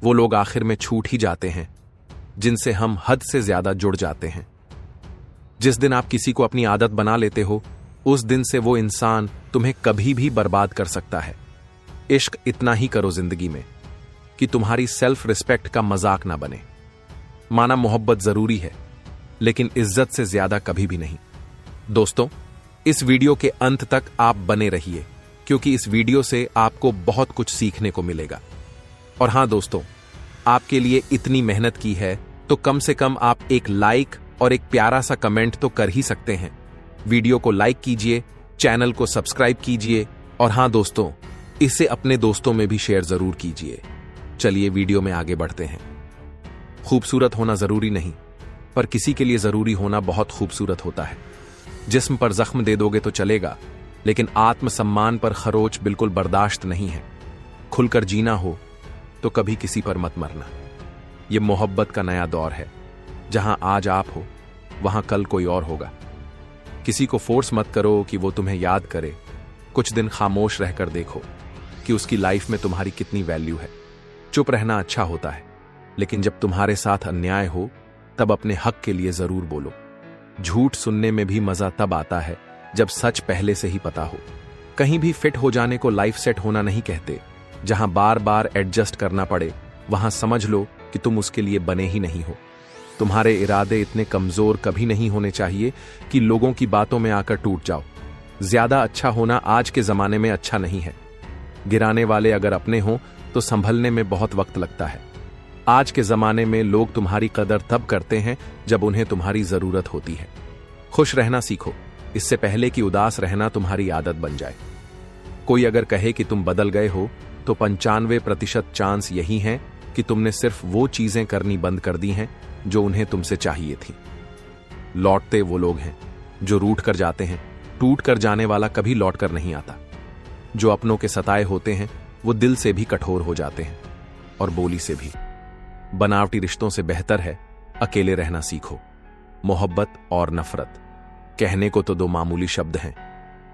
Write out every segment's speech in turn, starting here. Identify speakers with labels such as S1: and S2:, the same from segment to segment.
S1: वो लोग आखिर में छूट ही जाते हैं जिनसे हम हद से ज्यादा जुड़ जाते हैं। जिस दिन आप किसी को अपनी आदत बना लेते हो, उस दिन से वो इंसान तुम्हें कभी भी बर्बाद कर सकता है। इश्क इतना ही करो जिंदगी में कि तुम्हारी सेल्फ रिस्पेक्ट का मजाक ना बने। माना मोहब्बत जरूरी है, लेकिन इज्जत से ज्यादा कभी भी नहीं। दोस्तों, इस वीडियो के अंत तक आप बने रहिए, क्योंकि इस वीडियो से आपको बहुत कुछ सीखने को मिलेगा। और हां दोस्तों, आपके लिए इतनी मेहनत की है तो कम से कम आप एक लाइक और एक प्यारा सा कमेंट तो कर ही सकते हैं। वीडियो को लाइक कीजिए, चैनल को सब्सक्राइब कीजिए, और हां दोस्तों, इसे अपने दोस्तों में भी शेयर जरूर कीजिए। चलिए वीडियो में आगे बढ़ते हैं। खूबसूरत होना जरूरी नहीं, पर किसी के लिए जरूरी होना बहुत खूबसूरत होता है। जिस्म पर जख्म दे दोगे तो चलेगा, लेकिन आत्मसम्मान पर खरोच बिल्कुल बर्दाश्त नहीं है। खुलकर जीना हो तो कभी किसी पर मत मरना। यह मोहब्बत का नया दौर है, जहां आज आप हो वहां कल कोई और होगा। किसी को फोर्स मत करो कि वो तुम्हें याद करे। कुछ दिन खामोश रहकर देखो कि उसकी लाइफ में तुम्हारी कितनी वैल्यू है। चुप रहना अच्छा होता है, लेकिन जब तुम्हारे साथ अन्याय हो तब अपने हक के लिए जरूर बोलो। झूठ सुनने में भी मजा तब आता है जब सच पहले से ही पता हो। कहीं भी फिट हो जाने को लाइफ सेट होना नहीं कहते। जहां बार बार एडजस्ट करना पड़े, वहां समझ लो कि तुम उसके लिए बने ही नहीं हो। तुम्हारे इरादे इतने कमजोर कभी नहीं होने चाहिए कि लोगों की बातों में आकर टूट जाओ। ज्यादा अच्छा होना आज के जमाने में अच्छा नहीं है। गिराने वाले अगर अपने हों तो संभलने में बहुत वक्त लगता है। आज के जमाने में लोग तुम्हारी कदर तब करते हैं जब उन्हें तुम्हारी जरूरत होती है। खुश रहना सीखो, इससे पहले कि उदास रहना तुम्हारी आदत बन जाए। कोई अगर कहे कि तुम बदल गए हो, तो 95% चांस यही है कि तुमने सिर्फ वो चीजें करनी बंद कर दी हैं जो उन्हें तुमसे चाहिए थी। लौटते वो लोग हैं जो रूठ कर जाते हैं। टूट कर जाने वाला कभी लौट कर नहीं आता। जो अपनों के सताए होते हैं वो दिल से भी कठोर हो जाते हैं, और बोली से भी। बनावटी रिश्तों से बेहतर है अकेले रहना सीखो। मोहब्बत और नफरत कहने को तो दो मामूली शब्द हैं,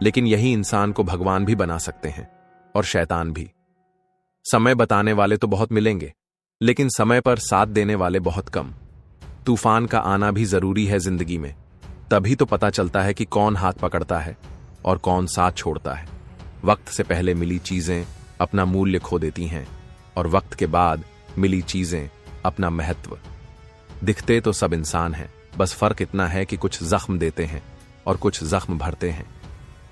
S1: लेकिन यही इंसान को भगवान भी बना सकते हैं और शैतान भी। समय बताने वाले तो बहुत मिलेंगे, लेकिन समय पर साथ देने वाले बहुत कम। तूफान का आना भी जरूरी है जिंदगी में, तभी तो पता चलता है कि कौन हाथ पकड़ता है और कौन साथ छोड़ता है। वक्त से पहले मिली चीजें अपना मूल्य खो देती हैं, और वक्त के बाद मिली चीजें अपना महत्व। दिखते तो सब इंसान हैं, बस फर्क इतना है कि कुछ जख्म देते हैं और कुछ जख्म भरते हैं।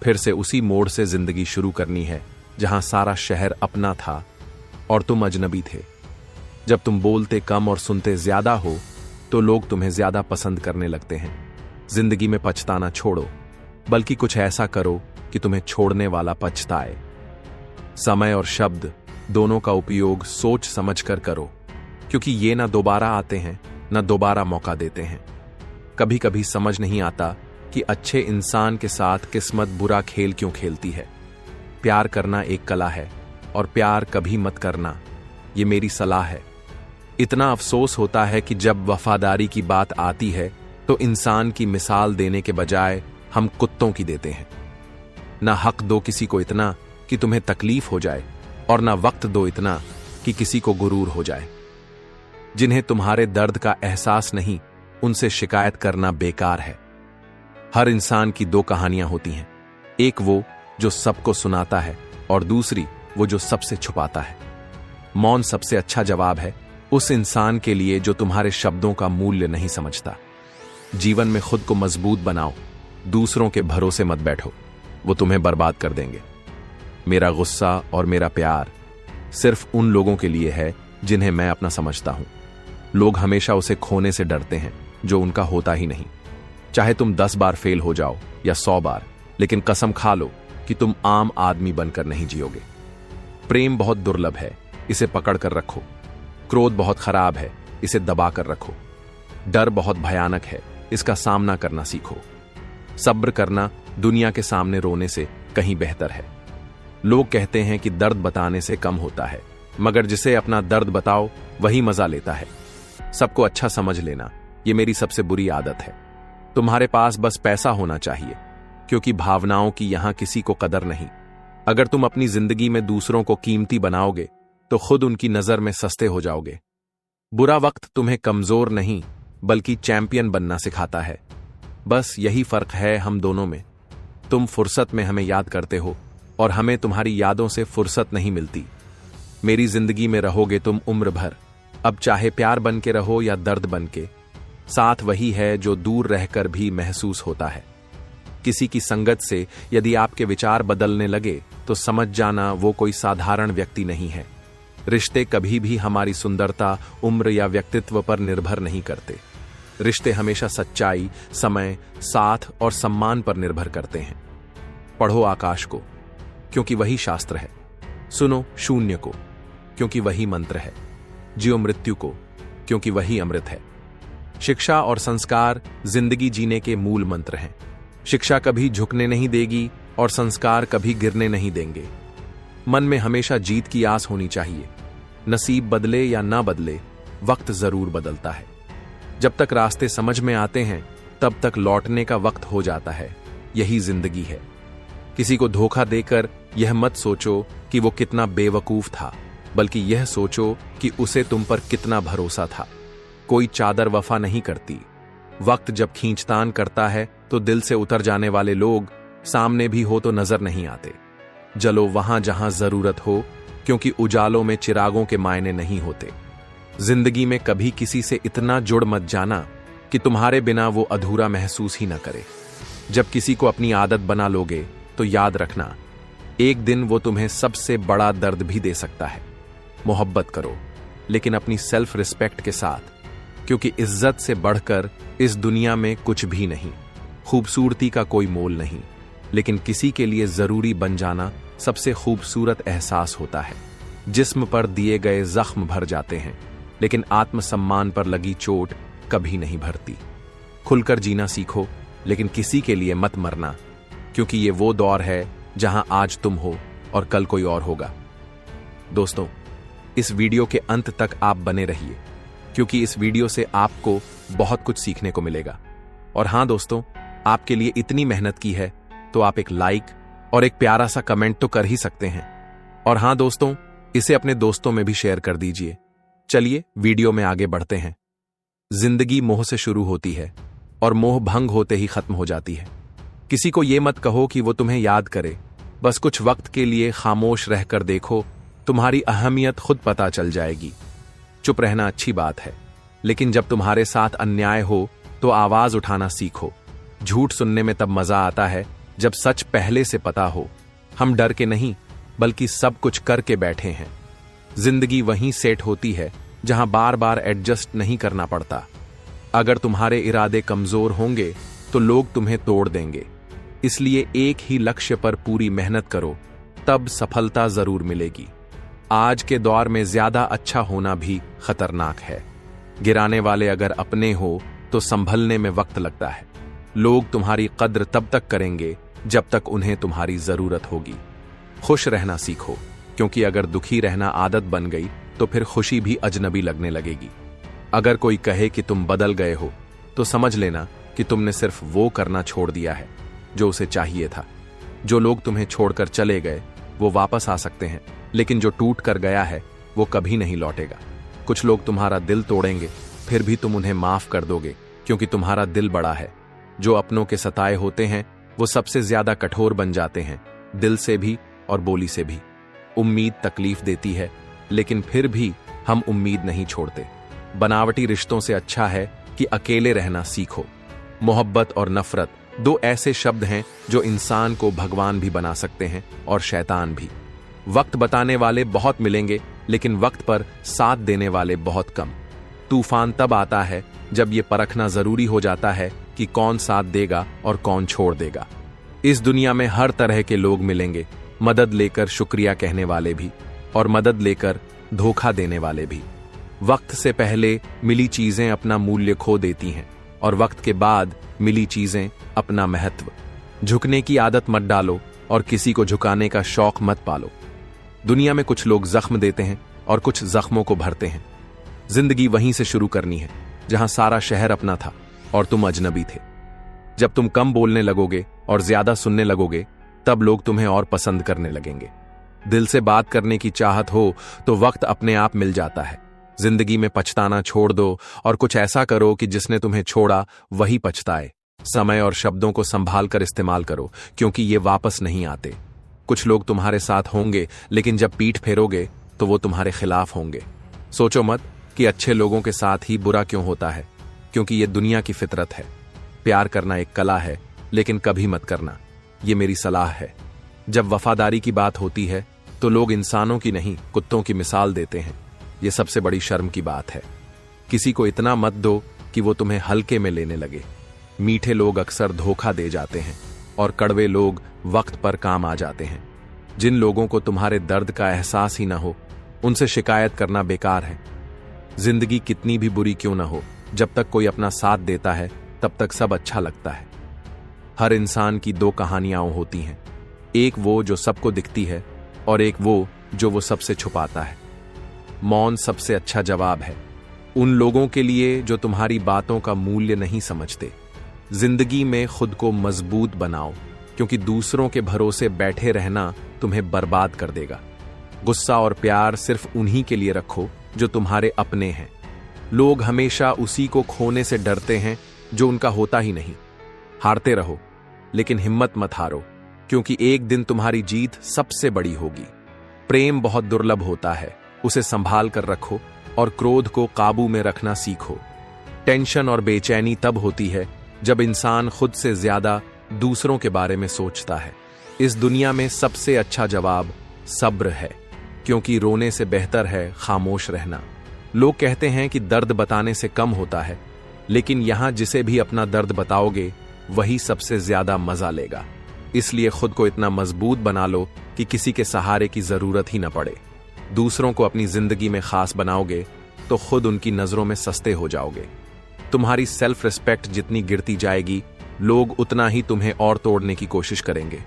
S1: फिर से उसी मोड़ से जिंदगी शुरू करनी है जहां सारा शहर अपना था और तुम अजनबी थे। जब तुम बोलते कम और सुनते ज्यादा हो तो लोग तुम्हें ज्यादा पसंद करने लगते हैं। जिंदगी में पछताना छोड़ो, बल्कि कुछ ऐसा करो कि तुम्हें छोड़ने वाला पछताए। समय और शब्द दोनों का उपयोग सोच समझ कर करो, क्योंकि ये ना दोबारा आते हैं ना दोबारा मौका देते हैं। कभी कभी समझ नहीं आता कि अच्छे इंसान के साथ किस्मत बुरा खेल क्यों खेलती है। प्यार करना एक कला है, और प्यार कभी मत करना, ये मेरी सलाह है। इतना अफसोस होता है कि जब वफादारी की बात आती है तो इंसान की मिसाल देने के बजाय हम कुत्तों की देते हैं। ना हक दो किसी को इतना कि तुम्हें तकलीफ हो जाए, और ना वक्त दो इतना कि किसी को गुरूर हो जाए। जिन्हें तुम्हारे दर्द का एहसास नहीं, उनसे शिकायत करना बेकार है। हर इंसान की दो कहानियां होती हैं, एक वो जो सबको सुनाता है, और दूसरी वो जो सबसे छुपाता है। मौन सबसे अच्छा जवाब है उस इंसान के लिए जो तुम्हारे शब्दों का मूल्य नहीं समझता। जीवन में खुद को मजबूत बनाओ, दूसरों के भरोसे मत बैठो, वो तुम्हें बर्बाद कर देंगे। मेरा गुस्सा और मेरा प्यार सिर्फ उन लोगों के लिए है जिन्हें मैं अपना समझता हूं। लोग हमेशा उसे खोने से डरते हैं जो उनका होता ही नहीं। चाहे तुम 10 बार फेल हो जाओ या 100 बार, लेकिन कसम खा लो कि तुम आम आदमी बनकर नहीं जियोगे। प्रेम बहुत दुर्लभ है, इसे पकड़ कर रखो। क्रोध बहुत खराब है, इसे दबा कर रखो। डर बहुत भयानक है, इसका सामना करना सीखो। सब्र करना दुनिया के सामने रोने से कहीं बेहतर है। लोग कहते हैं कि दर्द बताने से कम होता है, मगर जिसे अपना दर्द बताओ वही मजा लेता है। सबको अच्छा समझ लेना, ये मेरी सबसे बुरी आदत है। तुम्हारे पास बस पैसा होना चाहिए, क्योंकि भावनाओं की यहां किसी को कदर नहीं। अगर तुम अपनी जिंदगी में दूसरों को कीमती बनाओगे तो खुद उनकी नजर में सस्ते हो जाओगे। बुरा वक्त तुम्हें कमजोर नहीं बल्कि चैंपियन बनना सिखाता है। बस यही फर्क है हम दोनों में। तुम फुर्सत में हमें याद करते हो और हमें तुम्हारी यादों से फुर्सत नहीं मिलती। मेरी जिंदगी में रहोगे तुम उम्र भर, अब चाहे प्यार बन के रहो या दर्द बन के। साथ वही है जो दूर रहकर भी महसूस होता है। किसी की संगत से यदि आपके विचार बदलने लगे तो समझ जाना वो कोई साधारण व्यक्ति नहीं है। रिश्ते कभी भी हमारी सुंदरता, उम्र या व्यक्तित्व पर निर्भर नहीं करते। रिश्ते हमेशा सच्चाई, समय, साथ और सम्मान पर निर्भर करते हैं। पढ़ो आकाश को, क्योंकि वही शास्त्र है। सुनो शून्य को, क्योंकि वही मंत्र है। जियो मृत्यु को, क्योंकि वही अमृत है। शिक्षा और संस्कार जिंदगी जीने के मूल मंत्र हैं। शिक्षा कभी झुकने नहीं देगी और संस्कार कभी गिरने नहीं देंगे। मन में हमेशा जीत की आस होनी चाहिए। नसीब बदले या ना बदले, वक्त जरूर बदलता है। जब तक रास्ते समझ में आते हैं तब तक लौटने का वक्त हो जाता है। यही जिंदगी है। किसी को धोखा देकर यह मत सोचो कि वो कितना बेवकूफ था, बल्कि यह सोचो कि उसे तुम पर कितना भरोसा था। कोई चादर वफा नहीं करती। वक्त जब खींचतान करता है तो दिल से उतर जाने वाले लोग सामने भी हो तो नजर नहीं आते। जलो वहां जहां जरूरत हो, क्योंकि उजालों में चिरागों के मायने नहीं होते। जिंदगी में कभी किसी से इतना जुड़ मत जाना कि तुम्हारे बिना वो अधूरा महसूस ही न करे। जब किसी को अपनी आदत बना लोगे तो याद रखना, एक दिन वो तुम्हें सबसे बड़ा दर्द भी दे सकता है। मोहब्बत करो, लेकिन अपनी सेल्फ रिस्पेक्ट के साथ, क्योंकि इज्जत से बढ़कर इस दुनिया में कुछ भी नहीं। खूबसूरती का कोई मोल नहीं, लेकिन किसी के लिए जरूरी बन जाना सबसे खूबसूरत एहसास होता है। जिस्म पर दिए गए जख्म भर जाते हैं, लेकिन आत्मसम्मान पर लगी चोट कभी नहीं भरती। खुलकर जीना सीखो, लेकिन किसी के लिए मत मरना, क्योंकि ये वो दौर है जहां आज तुम हो और कल कोई और होगा। दोस्तों, इस वीडियो के अंत तक आप बने रहिए, क्योंकि इस वीडियो से आपको बहुत कुछ सीखने को मिलेगा। और हां दोस्तों, आपके लिए इतनी मेहनत की है तो आप एक लाइक और एक प्यारा सा कमेंट तो कर ही सकते हैं। और हां दोस्तों, इसे अपने दोस्तों में भी शेयर कर दीजिए। चलिए वीडियो में आगे बढ़ते हैं। जिंदगी मोह से शुरू होती है और मोह भंग होते ही खत्म हो जाती है। किसी को यह मत कहो कि वो तुम्हें याद करे। बस कुछ वक्त के लिए खामोश रहकर देखो, तुम्हारी अहमियत खुद पता चल जाएगी। चुप रहना अच्छी बात है, लेकिन जब तुम्हारे साथ अन्याय हो तो आवाज उठाना सीखो। झूठ सुनने में तब मजा आता है जब सच पहले से पता हो। हम डर के नहीं, बल्कि सब कुछ करके बैठे हैं। जिंदगी वहीं सेट होती है जहां बार बार एडजस्ट नहीं करना पड़ता। अगर तुम्हारे इरादे कमजोर होंगे तो लोग तुम्हें तोड़ देंगे। इसलिए एक ही लक्ष्य पर पूरी मेहनत करो, तब सफलता जरूर मिलेगी। आज के दौर में ज्यादा अच्छा होना भी खतरनाक है। गिराने वाले अगर अपने हो तो संभलने में वक्त लगता है। लोग तुम्हारी कद्र तब तक करेंगे जब तक उन्हें तुम्हारी जरूरत होगी। खुश रहना सीखो, क्योंकि अगर दुखी रहना आदत बन गई तो फिर खुशी भी अजनबी लगने लगेगी। अगर कोई कहे कि तुम बदल गए हो तो समझ लेना कि तुमने सिर्फ वो करना छोड़ दिया है जो उसे चाहिए था। जो लोग तुम्हें छोड़कर चले गए वो वापस आ सकते हैं, लेकिन जो टूट कर गया है वो कभी नहीं लौटेगा। कुछ लोग तुम्हारा दिल तोड़ेंगे, फिर भी तुम उन्हें माफ कर दोगे, क्योंकि तुम्हारा दिल बड़ा है। जो अपनों के सताए होते हैं वो सबसे ज्यादा कठोर बन जाते हैं, दिल से भी और बोली से भी। उम्मीद तकलीफ देती है, लेकिन फिर भी हम उम्मीद नहीं छोड़ते। बनावटी रिश्तों से अच्छा है कि अकेले रहना सीखो। मोहब्बत और नफरत दो ऐसे शब्द हैं जो इंसान को भगवान भी बना सकते हैं और शैतान भी। वक्त बताने वाले बहुत मिलेंगे, लेकिन वक्त पर साथ देने वाले बहुत कम। तूफान तब आता है जब ये परखना जरूरी हो जाता है कि कौन साथ देगा और कौन छोड़ देगा। इस दुनिया में हर तरह के लोग मिलेंगे, मदद लेकर शुक्रिया कहने वाले भी और मदद लेकर धोखा देने वाले भी। वक्त से पहले मिली चीजें अपना मूल्य खो देती हैं और वक्त के बाद मिली चीजें अपना महत्व। झुकने की आदत मत डालो और किसी को झुकाने का शौक मत पालो। दुनिया में कुछ लोग जख्म देते हैं और कुछ जख्मों को भरते हैं। जिंदगी वहीं से शुरू करनी है जहां सारा शहर अपना था और तुम अजनबी थे। जब तुम कम बोलने लगोगे और ज्यादा सुनने लगोगे, तब लोग तुम्हें और पसंद करने लगेंगे। दिल से बात करने की चाहत हो तो वक्त अपने आप मिल जाता है। जिंदगी में पछताना छोड़ दो और कुछ ऐसा करो कि जिसने तुम्हें छोड़ा वही पछताए। समय और शब्दों को संभाल कर इस्तेमाल करो, क्योंकि ये वापस नहीं आते। कुछ लोग तुम्हारे साथ होंगे, लेकिन जब पीठ फेरोगे तो वो तुम्हारे खिलाफ होंगे। सोचो मत कि अच्छे लोगों के साथ ही बुरा क्यों होता है, क्योंकि ये दुनिया की फितरत है। प्यार करना एक कला है, लेकिन कभी मत करना, ये मेरी सलाह है। जब वफादारी की बात होती है तो लोग इंसानों की नहीं, कुत्तों की मिसाल देते हैं। ये सबसे बड़ी शर्म की बात है। किसी को इतना मत दो कि वो तुम्हें हल्के में लेने लगे। मीठे लोग अक्सर धोखा दे जाते हैं और कड़वे लोग वक्त पर काम आ जाते हैं। जिन लोगों को तुम्हारे दर्द का एहसास ही ना हो, उनसे शिकायत करना बेकार है। जिंदगी कितनी भी बुरी क्यों ना हो, जब तक कोई अपना साथ देता है तब तक सब अच्छा लगता है। हर इंसान की दो कहानियां होती हैं, एक वो जो सबको दिखती है और एक वो जो वो सबसे छुपाता है। मौन सबसे अच्छा जवाब है उन लोगों के लिए जो तुम्हारी बातों का मूल्य नहीं समझते। जिंदगी में खुद को मजबूत बनाओ, क्योंकि दूसरों के भरोसे बैठे रहना तुम्हें बर्बाद कर देगा। गुस्सा और प्यार सिर्फ उन्हीं के लिए रखो जो तुम्हारे अपने हैं। लोग हमेशा उसी को खोने से डरते हैं जो उनका होता ही नहीं। हारते रहो, लेकिन हिम्मत मत हारो, क्योंकि एक दिन तुम्हारी जीत सबसे बड़ी होगी। प्रेम बहुत दुर्लभ होता है, उसे संभाल कर रखो और क्रोध को काबू में रखना सीखो। टेंशन और बेचैनी तब होती है जब इंसान खुद से ज्यादा दूसरों के बारे में सोचता है। इस दुनिया में सबसे अच्छा जवाब सब्र है, क्योंकि रोने से बेहतर है खामोश रहना। लोग कहते हैं कि दर्द बताने से कम होता है, लेकिन यहां जिसे भी अपना दर्द बताओगे वही सबसे ज्यादा मजा लेगा। इसलिए खुद को इतना मजबूत बना लो कि किसी के सहारे की जरूरत ही न पड़े। दूसरों को अपनी जिंदगी में खास बनाओगे तो खुद उनकी नजरों में सस्ते हो जाओगे। तुम्हारी सेल्फ रिस्पेक्ट जितनी गिरती जाएगी, लोग उतना ही तुम्हें और तोड़ने की कोशिश करेंगे।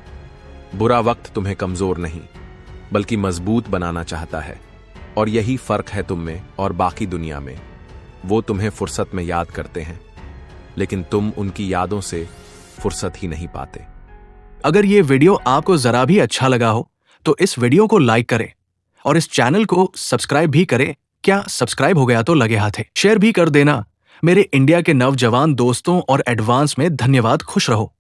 S1: बुरा वक्त तुम्हें कमजोर नहीं, बल्कि मजबूत बनाना चाहता है, और यही फर्क है तुम में और बाकी दुनिया में। वो तुम्हें फुर्सत में याद करते हैं, लेकिन तुम उनकी यादों से फुर्सत ही नहीं पाते।
S2: अगर ये वीडियो आपको जरा भी अच्छा लगा हो तो इस वीडियो को लाइक करें और इस चैनल को सब्सक्राइब भी करें। क्या सब्सक्राइब हो गया तो लगे हाथ है, शेयर भी कर देना। मेरे इंडिया के नौजवान दोस्तों और एडवांस में धन्यवाद। खुश रहो।